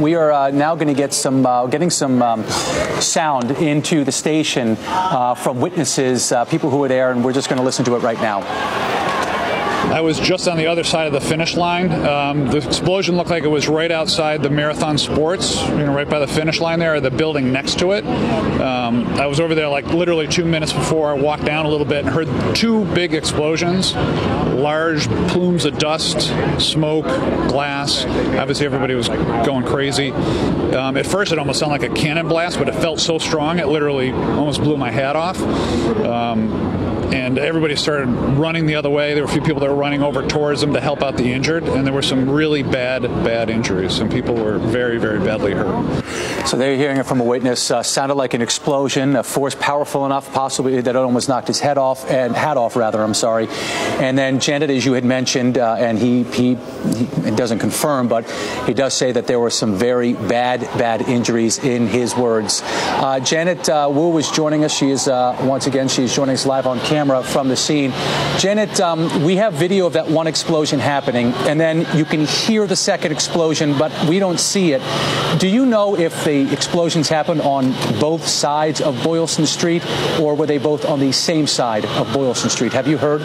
We are now going to get getting some sound into the station from witnesses, people who were there, and we're just going to listen to it right now. I was just on the other side of the finish line. The explosion looked like it was right outside the Marathon Sports, right by the finish line there, or the building next to it. I was over there like literally 2 minutes before. I walked down a little bit and heard two big explosions, large plumes of dust, smoke, glass. Obviously everybody was going crazy. At first it almost sounded like a cannon blast, but it felt so strong it literally almost blew my hat off. And everybody started running the other way. There were a few people that were running over towards them to help out the injured, and there were some really bad injuries. Some people were very, very badly hurt. So they're hearing it from a witness. Sounded like an explosion, a force powerful enough, possibly that it almost knocked his hat off, I'm sorry. And then Janet, as you had mentioned, and he doesn't confirm, but he does say that there were some very bad injuries in his words. Janet Wu is joining us. She is once again, she's joining us live on camera from the scene. Janet, we have video of that one explosion happening, and then you can hear the second explosion, but we don't see it. Do you know if the explosions happened on both sides of Boylston Street, or were they both on the same side of Boylston Street? Have you heard?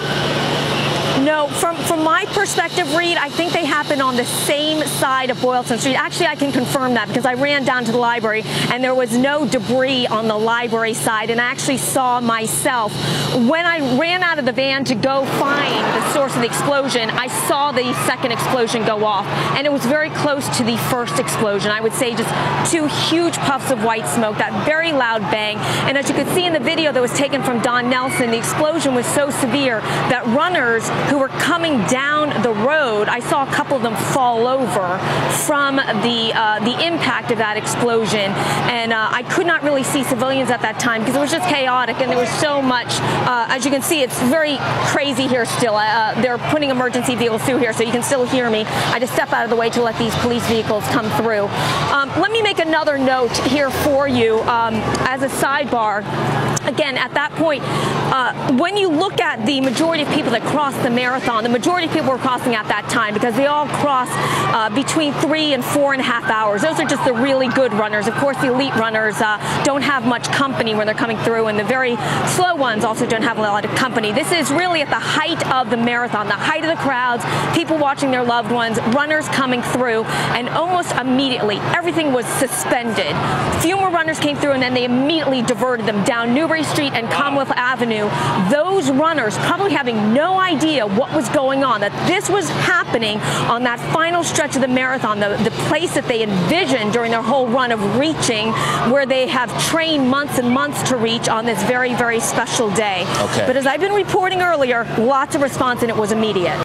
No, from my perspective, Reed, I think they happened on the same side of Boylston Street. Actually, I can confirm that because I ran down to the library and there was no debris on the library side, and I actually saw myself. When I ran out of the van to go find the source of the explosion, I saw the second explosion go off, and it was very close to the first explosion. I would say just two huge puffs of white smoke, that very loud bang. And as you could see in the video that was taken from Don Nelson, the explosion was so severe that runners who were coming down the road, I saw a couple of them fall over from the impact of that explosion. And I could not really see civilians at that time because it was just chaotic, and there was so much. As you can see, it's very crazy here still. They're putting emergency vehicles through here, so you can still hear me. I just step out of the way to let these police vehicles come through. Let me make another note here for you as a sidebar. Again, at that point, when you look at the majority of people that crossed the marathon, the majority of people were crossing at that time because they all cross between 3 and 4.5 hours. Those are just the really good runners. Of course, the elite runners don't have much company when they're coming through, and the very slow ones also don't have a lot of company. This is really at the height of the marathon, the height of the crowds, people watching their loved ones, runners coming through, and almost immediately everything was suspended. Few more runners came through, and then they immediately diverted them down Newbury Street and Commonwealth Avenue. Those runners probably having no idea what was going on, that this was happening on that final stretch of the marathon, the place that they envisioned during their whole run of reaching, where they have trained months and months to reach on this very, very special day. Okay. But as I've been reporting earlier, lots of response, and it was immediate.